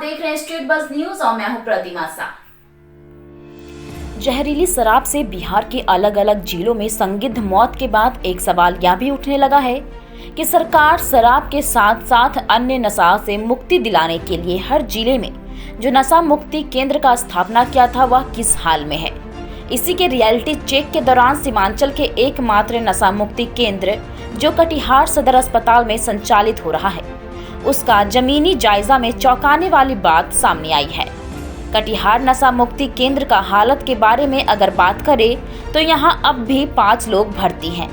देख रहे हैं स्ट्रीट बज़ न्यूज और मैं हूं प्रतिमा शाह। जहरीली शराब से बिहार के अलग अलग जिलों में संदिग्ध मौत के बाद एक सवाल यह भी उठने लगा है कि सरकार शराब के साथ साथ अन्य नशा से मुक्ति दिलाने के लिए हर जिले में जो नशा मुक्ति केंद्र का स्थापना किया था वह किस हाल में है। इसी के रियलिटी चेक के दौरान सीमांचल के एकमात्र नशा मुक्ति केंद्र जो कटिहार सदर अस्पताल में संचालित हो रहा है, उसका जमीनी जायजा में चौंकाने वाली बात सामने आई है। कटिहार नशा मुक्ति केंद्र का हालत के बारे में अगर बात करें तो यहां अब भी 5 लोग भर्ती हैं,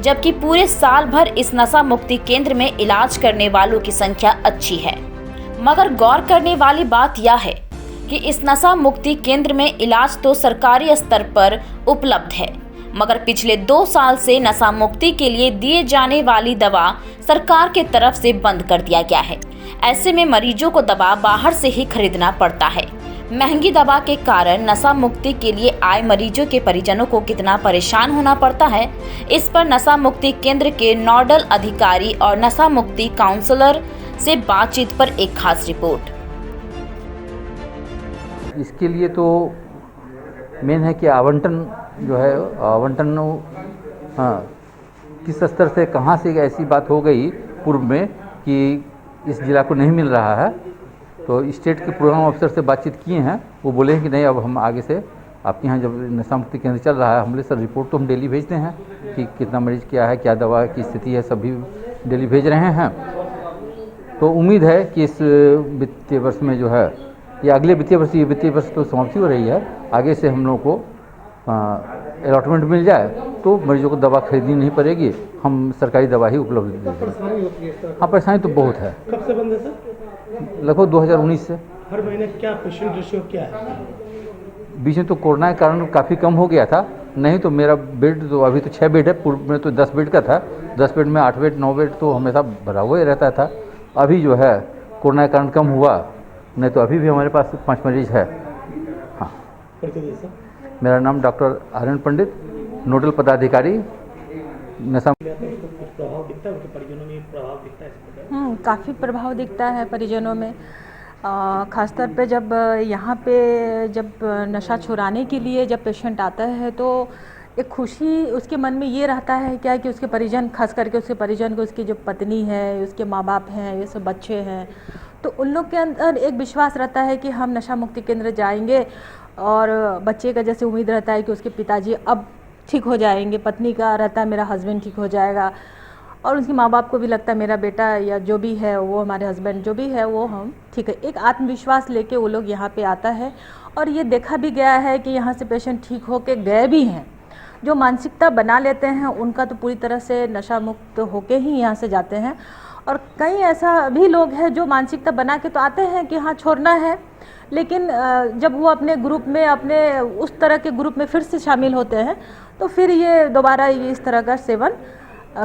जबकि पूरे साल भर इस नशा मुक्ति केंद्र में इलाज करने वालों की संख्या अच्छी है। मगर गौर करने वाली बात यह है कि इस नशा मुक्ति केंद्र में इलाज तो सरकारी स्तर पर उपलब्ध है, मगर पिछले 2 साल से नशा मुक्ति के लिए दिए जाने वाली दवा सरकार के तरफ से बंद कर दिया गया है। ऐसे में मरीजों को दवा बाहर से ही खरीदना पड़ता है। महंगी दवा के कारण नशा मुक्ति के लिए आए मरीजों के परिजनों को कितना परेशान होना पड़ता है, इस पर नशा मुक्ति केंद्र के नोडल अधिकारी और नशा मुक्ति काउंसलर से बातचीत पर एक खास रिपोर्ट। इसके लिए तो मेन है कि आवंटन जो है किस स्तर से कहाँ से ऐसी बात हो गई पूर्व में कि इस जिला को नहीं मिल रहा है, तो स्टेट के प्रोग्राम अफसर से बातचीत किए हैं। वो बोले हैं कि नहीं, अब हम आगे से आपके यहाँ जब नशा मुक्ति केंद्र चल रहा है, हमले सर रिपोर्ट तो हम डेली भेजते हैं कि कितना मरीज क्या है, क्या दवा की स्थिति है, सभी डेली भेज रहे हैं। तो उम्मीद है कि इस वित्तीय वर्ष में जो है या अगले वित्तीय वर्ष तो समाप्ति हो रही है, आगे से हम लोगों को अलॉटमेंट मिल जाए तो मरीजों को दवा खरीदनी नहीं पड़ेगी, हम सरकारी दवा ही उपलब्ध देंगे। हाँ, परेशानी तो बहुत है। कब से बंद है सर? लगभग 2019 से। हर महीने क्या पेशेंट रेशियो क्या है? बीच में तो कोरोना के कारण काफ़ी कम हो गया था, नहीं तो मेरा बेड तो अभी तो 6 बेड है, पूर्व में तो 10 बेड का था। 10 बेड में 8 बेड 9 बेड तो हमेशा भरा हुआ ही रहता था। अभी जो है कोरोना के कारण कम हुआ, नहीं तो अभी भी हमारे पास 5 मरीज है। हाँ, मेरा नाम डॉक्टर आर्यन पंडित, नोडल पदाधिकारी नशा। प्रभाव दिखता है उनके परिजनों में? प्रभाव दिखता है? काफ़ी प्रभाव दिखता है परिजनों में, ख़ासतौर पे जब यहाँ पे जब नशा छुड़ाने के लिए जब पेशेंट आता है तो एक खुशी उसके मन में ये रहता है क्या कि उसके परिजन, खास करके उसके परिजन को, उसकी जो पत्नी है, उसके माँ बाप हैं, ये सब बच्चे हैं, तो उन लोग के अंदर एक विश्वास रहता है कि हम नशा मुक्ति केंद्र जाएंगे और बच्चे का जैसे उम्मीद रहता है कि उसके पिताजी अब ठीक हो जाएंगे, पत्नी का रहता है मेरा हस्बैंड ठीक हो जाएगा, और उसके माँ बाप को भी लगता है मेरा बेटा या जो भी है वो हमारे हस्बैंड जो भी है वो हम ठीक है। एक आत्मविश्वास लेके वो लोग यहाँ पे आता है और ये देखा भी गया है कि यहाँ से पेशेंट ठीक होके गए भी हैं। जो मानसिकता बना लेते हैं उनका तो पूरी तरह से नशा मुक्त होके ही यहाँ से जाते हैं, और कई ऐसा भी लोग हैं जो मानसिकता बना के तो आते हैं कि हाँ छोड़ना है, लेकिन जब वो अपने ग्रुप में, अपने उस तरह के ग्रुप में फिर से शामिल होते हैं तो फिर ये दोबारा इस तरह का सेवन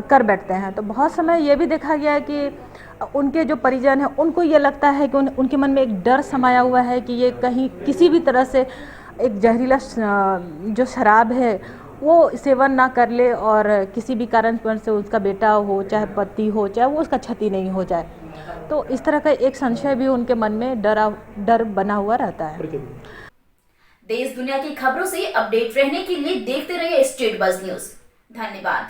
कर बैठते हैं। तो बहुत समय ये भी देखा गया है कि उनके जो परिजन हैं उनको ये लगता है कि उनके मन में एक डर समाया हुआ है कि ये कहीं किसी भी तरह से एक जहरीला जो शराब है वो सेवन ना कर ले और किसी भी कारण से उसका बेटा हो, चाहे पति हो, चाहे वो उसका क्षति नहीं हो जाए। तो इस तरह का एक संशय भी उनके मन में डर बना हुआ रहता है। देश दुनिया की खबरों से अपडेट रहने के लिए देखते रहिए स्ट्रीट बज़ न्यूज। धन्यवाद।